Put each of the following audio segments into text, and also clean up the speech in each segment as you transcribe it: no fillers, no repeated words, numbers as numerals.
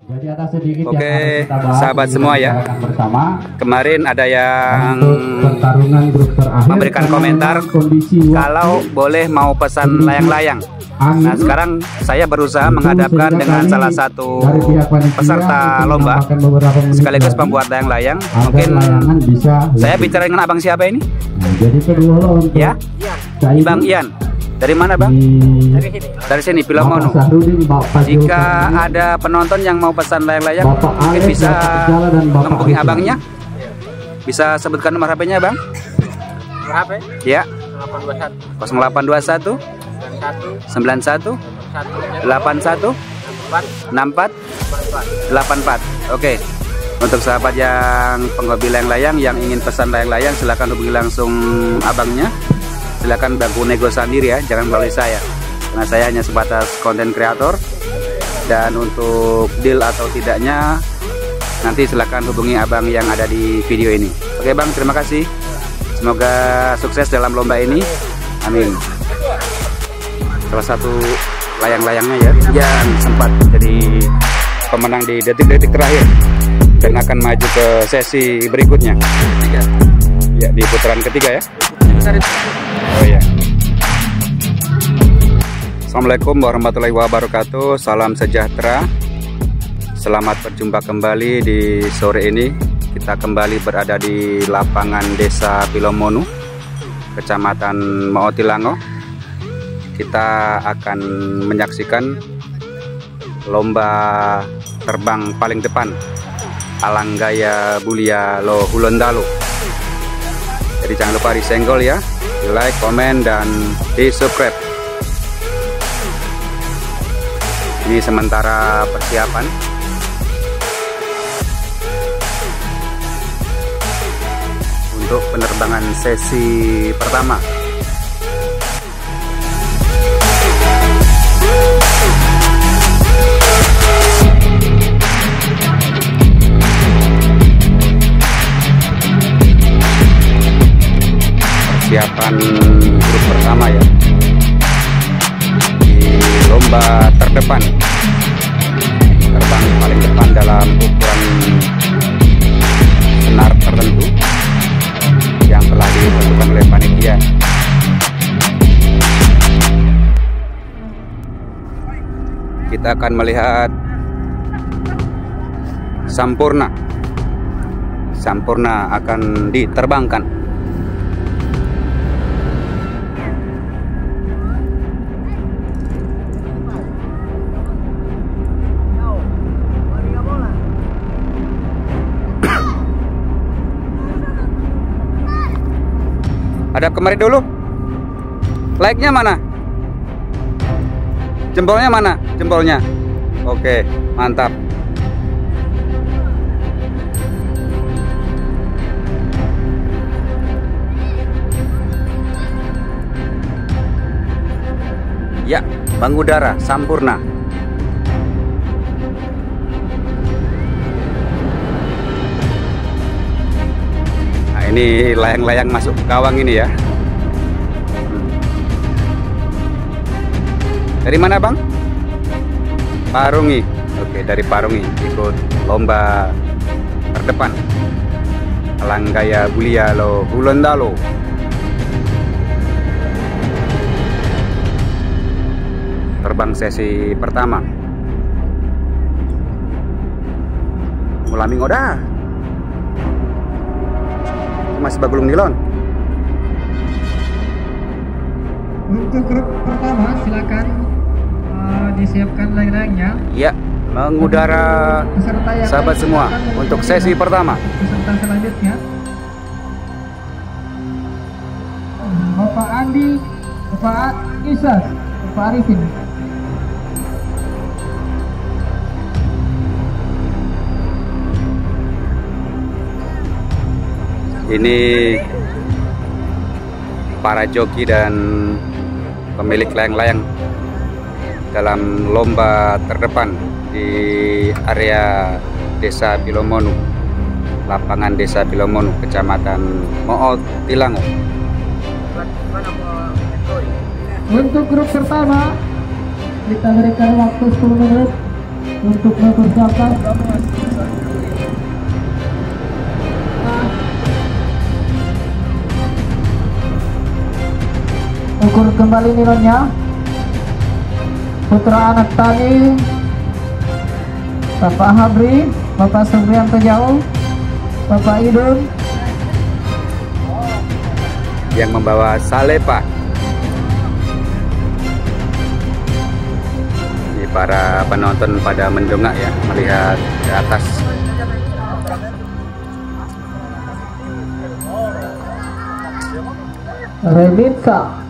Jadi ada sedikit Oke, yang harus kita bahas sahabat semua ya. Bersama. Kemarin ada yang Pertarungan grup terakhir memberikan komentar kalau boleh mau pesan layang-layang. Nah, sekarang saya berusaha menghadapkan dengan salah satu peserta lomba sekaligus pembuat layang-layang. Mungkin saya bicara dengan abang siapa ini? Nah, jadi kedua untuk Ya, Bang Ian. Dari mana bang? Dari sini, Pilomono. Jika ada penonton yang mau pesan layang-layang, mungkin bisa menghubungi abangnya. Bisa sebutkan nomor HP-nya bang? Nomor HP? Ya. 0821 0821 91 81 64 84. Oke. Untuk sahabat yang penghobi layang-layang yang ingin pesan layang-layang, silahkan hubungi langsung abangnya. Silakan bantu nego sendiri ya, jangan melalui saya, karena saya hanya sebatas konten kreator. Dan untuk deal atau tidaknya, nanti silakan hubungi abang yang ada di video ini. Oke bang, terima kasih. Semoga sukses dalam lomba ini. Amin. Salah satu layang-layangnya ya, yang sempat jadi pemenang di detik-detik terakhir dan akan maju ke sesi berikutnya. Ya, di putaran ketiga ya. Oh ya. Assalamualaikum warahmatullahi wabarakatuh. Salam sejahtera. Selamat berjumpa kembali di sore ini. Kita kembali berada di lapangan Desa Pilomono, Kecamatan Mootilango. Kita akan menyaksikan lomba terbang paling depan Alanggaya Bulia Lo Hulondalo. Jadi jangan lupa disenggol ya, di like, komen, dan di subscribe. Ini sementara persiapan untuk penerbangan sesi pertama. Persiapan grup pertama ya, di lomba terdepan, terbang paling depan dalam ukuran senar tertentu yang telah ditentukan oleh panitia. Kita akan melihat Sampurna. Sampurna akan diterbangkan. Hadap kemari dulu. Like-nya mana? Jempolnya mana? Jempolnya. Oke, mantap. Ya, Bang Udara Sampurna. Ini layang-layang masuk kawang ini ya. Dari mana bang? Parungi. Oke, dari Parungi ikut lomba terdepan Alanggaya Bulia Lo Hulondalo. Terbang sesi pertama. Mulami ngoda. Masih bagulung nilon. Untuk grup pertama silakan disiapkan layang-layangnya. Ya, mengudara sahabat semua untuk sesi pertama. Peserta selanjutnya Bapak Andi, Bapak Isas, Bapak Arifin. Ini para joki dan pemilik layang-layang dalam lomba terdepan di area Desa Pilomono, lapangan Desa Pilomono, Kecamatan Mootilango. Untuk grup pertama kita berikan waktu 10 menit untuk mempersiapkan ukur kembali nilainya. Putra anak tani Bapak Habri, Bapak Subrianto Jauh, Bapak Idun yang membawa Salepa. Ini para penonton pada mendongak ya, melihat ke atas. Rebitsa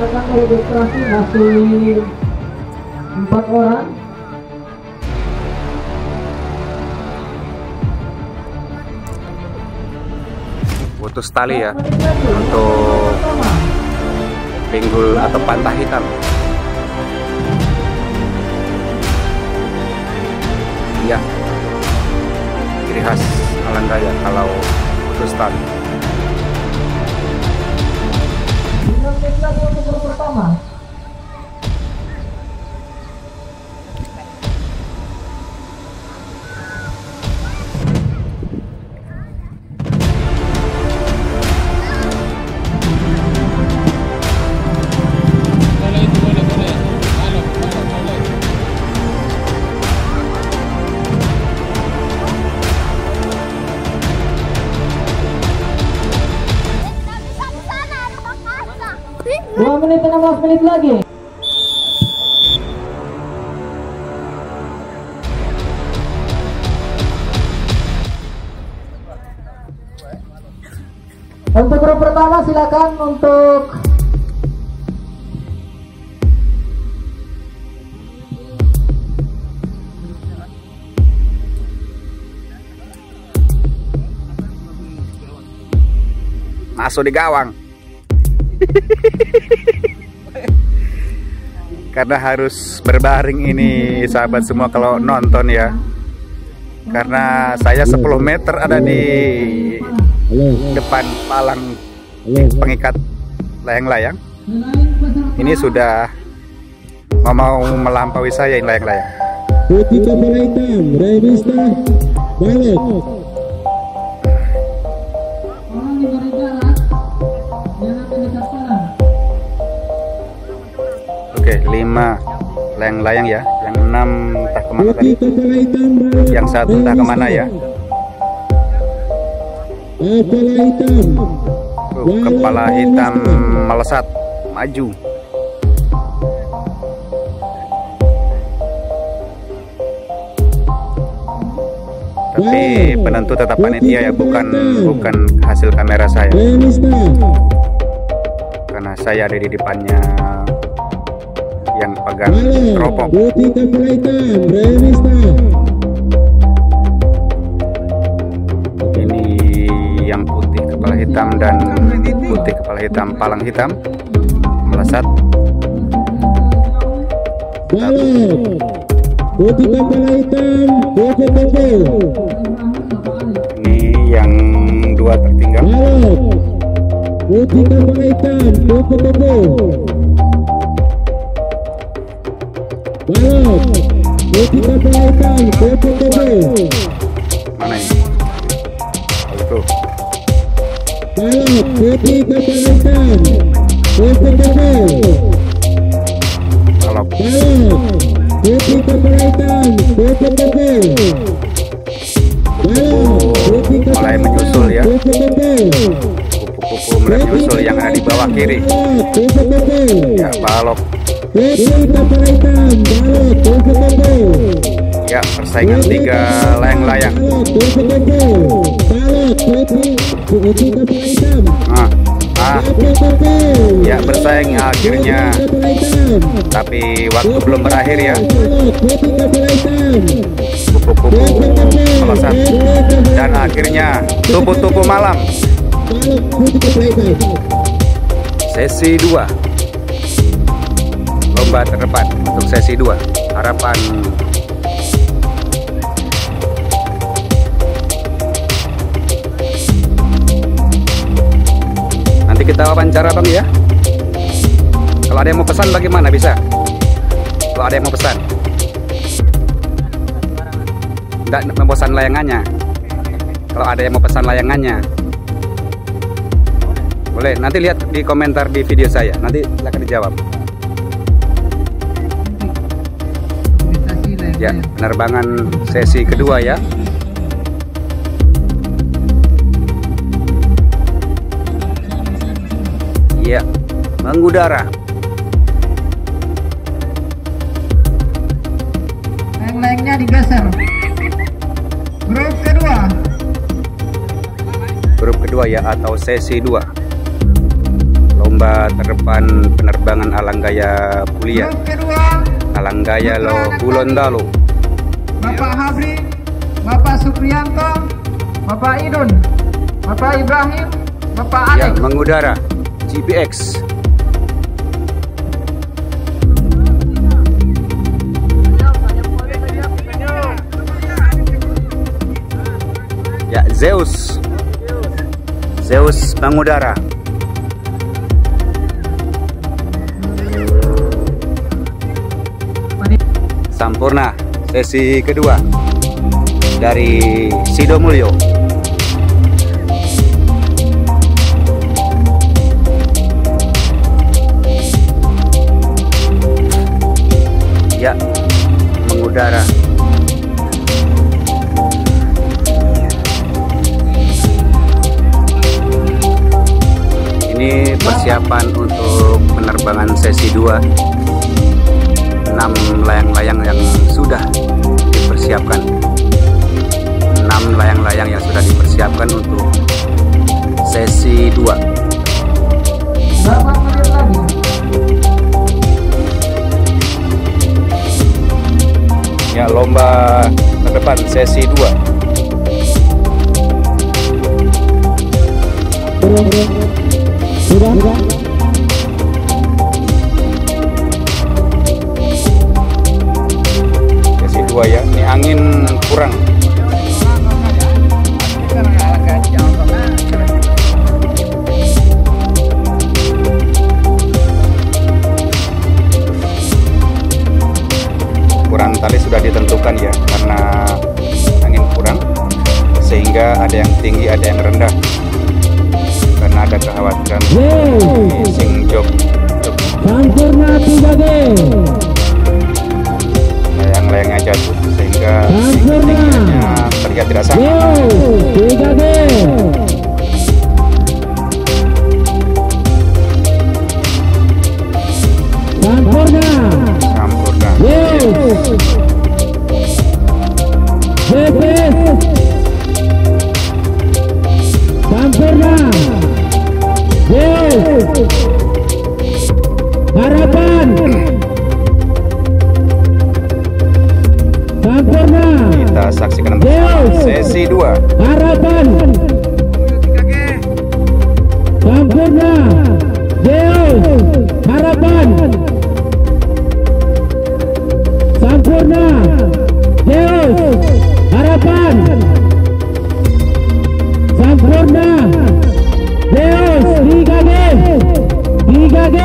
tentang registrasi masih 4 orang. Putus tali ya untuk pinggul atau pantah hitam. Ya, ciri khas Alan Raya kalau putus tali. 9 menit lagi untuk grup pertama. Dua menit 16 menit lagi. Untuk grup pertama silakan untuk masuk di gawang. Karena harus berbaring ini sahabat semua kalau nonton ya. Karena saya 10 meter ada di depan palang pengikat layang-layang. Ini sudah mau melampaui saya ini layang-layang. Putih kepala hitam, Remista balik. orang di baris jalan jangan mendekat palang. Oke, 5 layang-layang ya. Yang 6 entah kemana tadi. Putih kepala hitam, balik. Yang 1 entah kemana ya. Kepala hitam, Kepala hitam melesat maju. Tapi penentu tetap panitia ya, bukan hasil kamera saya. Remista. Karena saya ada di depannya yang pegang Balik. teropong. Putih kepala hitam, Remista. Ini yang putih kepala hitam dan putih kepala hitam palang hitam melesat. Balik. Putih kepala hitam, PPTP. Ini yang 2 tertinggal. Balik. Putih kepala hitam, PPTP. Balik. Putih kepala hitam, PPTP. Mana ini? Oh, itu. Balik. Putih kepala hitam, PPTP. Kalau Balik. Putih kepala hitam, PPTP. Balik. mulai menyusul ya. PPTP. Kupu-kupu mulai menyusul yang ada di bawah kiri. PPTP. Ya, balok. Putih kepala hitam, balik. PPTP. Ya, persaingan 3 layang-layang. Balik. PPTP. Balik. Putih kepala hitam. PPTP. Ya, bersaing akhirnya. Kepala hitam. Tapi waktu belum berakhir ya. Balik. Putih kepala hitam. Kupu-kupu melesat. Dan akhirnya tupu-tupu malam. Balik. Putih kepala hitam. Sesi 2. lomba terdepan untuk sesi 2 Harapan. Nanti kita wawancara Bang ya. Kalau ada yang mau pesan bagaimana bisa? Kalau ada yang mau pesan, tidak memesan layangannya. Kalau ada yang mau pesan layangannya, boleh. Nanti lihat di komentar di video saya. Nanti silakan dijawab. Ya, penerbangan sesi kedua ya. Ya, mengudara. Layang-layangnya digeser. Grup kedua. Grup kedua ya, atau sesi 2 lomba terdepan penerbangan Alanggaya Pulia. Grup kedua. Alanggaya lo Gorontalo. Bapak Habri, Bapak Supriyanto, Bapak Idun, Bapak Ibrahim, Bapak Ya, Alex. mengudara GPX. Ya, Zeus mengudara. Sampurna sesi kedua dari Sidomulyo. Ya, mengudara. Ini persiapan untuk penerbangan sesi 2. 6 layang-layang yang sudah dipersiapkan. 6 layang-layang yang sudah dipersiapkan untuk sesi 2. Berapa menit lagi? Ya, lomba terdepan sesi 2. Sudah. Sesi 2 ya. Ini angin kurang. Ukuran tali sudah ditentukan ya, karena angin kurang, sehingga ada yang tinggi, ada yang rendah, karena ada kekhawatiran sing jog Sampurna 3G. layang-layangnya jatuh, sehingga Sampurna. tingginya terlihat tidak sama. 3G. Sampurna. Sampurna. GPS. Sampurna. Harapan. Sampurna. Kita saksikan bersama sesi 2. Harapan. Sampurna. Harapan. Sampurna. Harapan. Sampurna. 3G. 3G.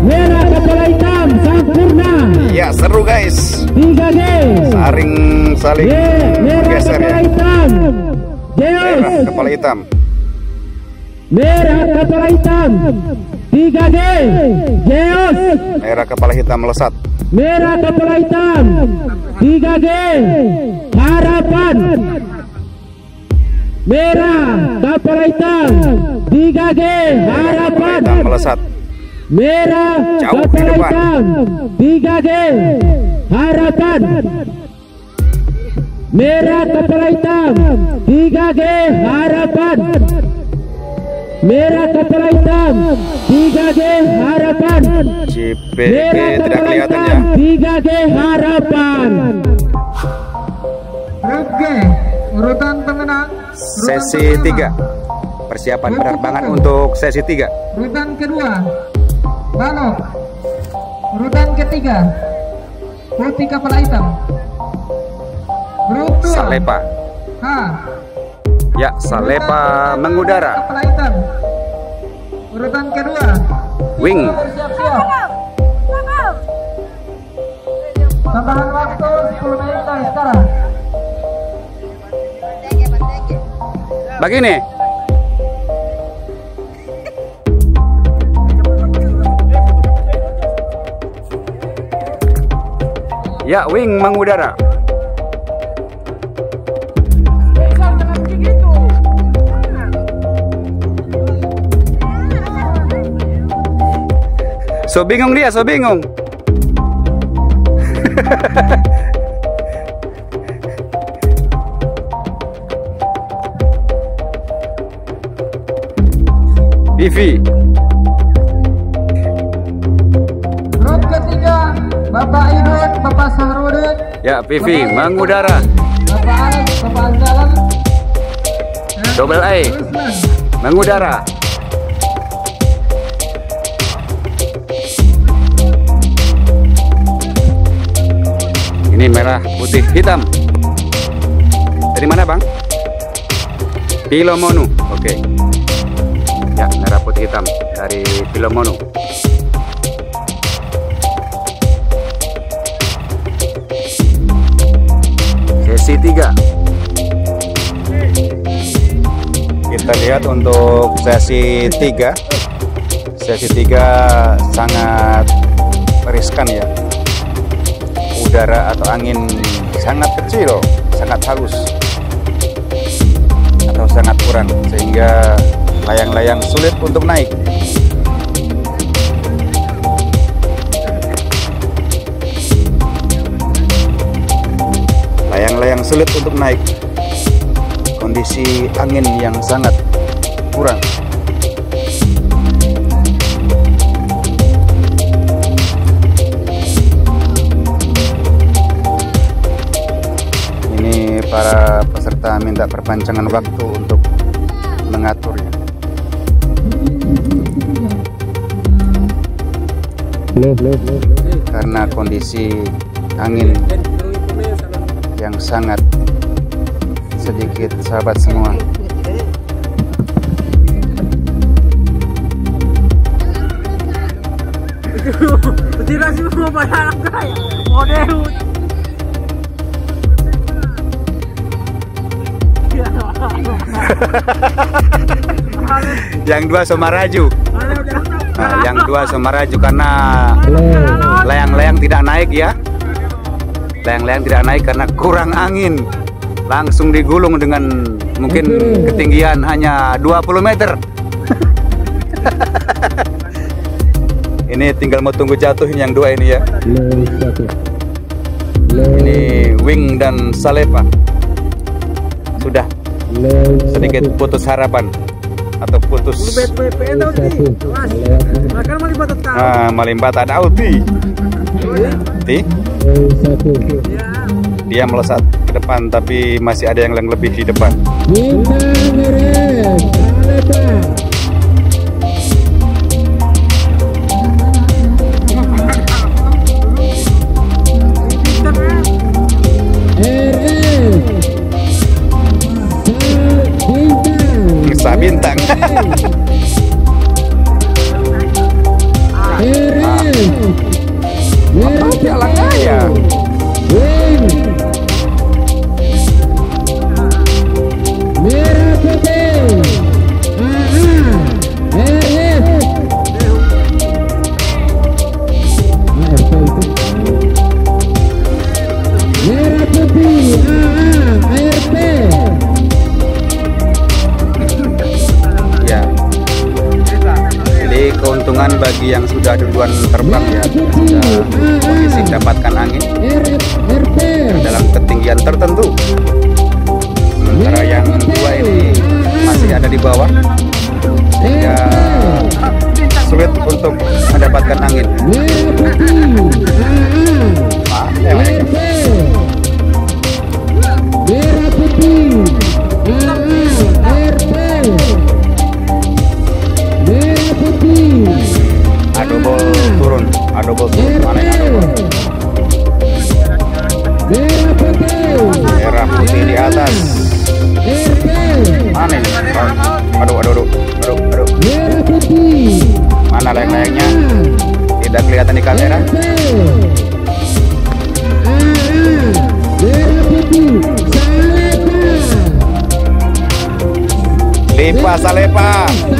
Merah kepala hitam. Sampurna. Ya, seru guys. 3G. Saling Merah bergeser kepala ya. hitam. Merah kepala hitam. Merah kepala hitam. 3G. Zeus. Merah kepala hitam melesat. Merah kepala hitam. 3G. Harapan. Merah kepala hitam. 3G. Harapan. Hitam melesat. Merah Jauh di kepala depan. hitam. 3G. Harapan. Merah kepala hitam. 3G. Harapan. Merah kepala hitam. 3G. Harapan. CPG Merah tidak kepala kelihatan ya. hitam. 3G. Harapan. Grup G, urutan pemenang. Sesi 3. Persiapan penerbangan untuk sesi 3. Urutan kedua, Balok. Urutan ketiga, putih kepala hitam. Grup 2, Salepa. H. Ya, Salepa mengudara. Kepala hitam. Urutan kedua, Wing. bersiap-siap. Tambahan waktu 10 menit dari sekarang. Begini. Ya, wing mengudara. So bingung dia, so bingung. Vivi. Grup ketiga, Bapak Idun, Bapak Sahrudin, Ya, Vivi mengudara. Bapak Alex, Bapak Anzalan, dan Double A Ruslan. mengudara. Ini merah, putih, hitam. Dari mana, Bang? Pilomonu. Oke. Ya, merah, putih, hitam dari Pilomonu. Sesi 3. Kita lihat untuk sesi 3. Sesi 3 sangat riskan ya. Udara atau angin sangat kecil, sangat halus atau sangat kurang, sehingga layang-layang sulit untuk naik. Layang-layang sulit untuk naik. Kondisi angin yang sangat kurang. Ini para peserta minta perpanjangan waktu untuk mengaturnya. Karena kondisi angin yang sangat sedikit, sahabat semua. Tidak sih mau bayar kaya model. Yang dua Somaraju. Nah, yang dua Somaraju karena layang-layang tidak naik ya. Layang-layang tidak naik karena kurang angin. Langsung digulung dengan mungkin ketinggian hanya 20 meter. Ini tinggal mau tunggu jatuh ini yang dua ini ya. Ini Wing dan Salepa. Sudah sedikit putus harapan atau putus. Malimbat ada Alpi. Dia melesat ke depan, tapi masih ada yang lebih di depan. Bintang. Jalan raya. Merah putih. Merah putih. ARP. Ya. Jadi keuntungan bagi yang sudah duluan terbang ya, sudah kondisi dapatkan angin dalam ketinggian tertentu. Sementara yang dua ini masih ada di bawah, sehingga sulit untuk mendapatkan angin. Merah putih. ARP. Merah putih. Aduh, bol turun. Aduh betul, mana yang aduh? Merah putih. Merah putih di atas. RP. Mana ini? Aduh. Merah putih. Mana layang-layangnya? Tidak kelihatan di kamera. RP. Merah putih. Salepa. Lipa Salepa.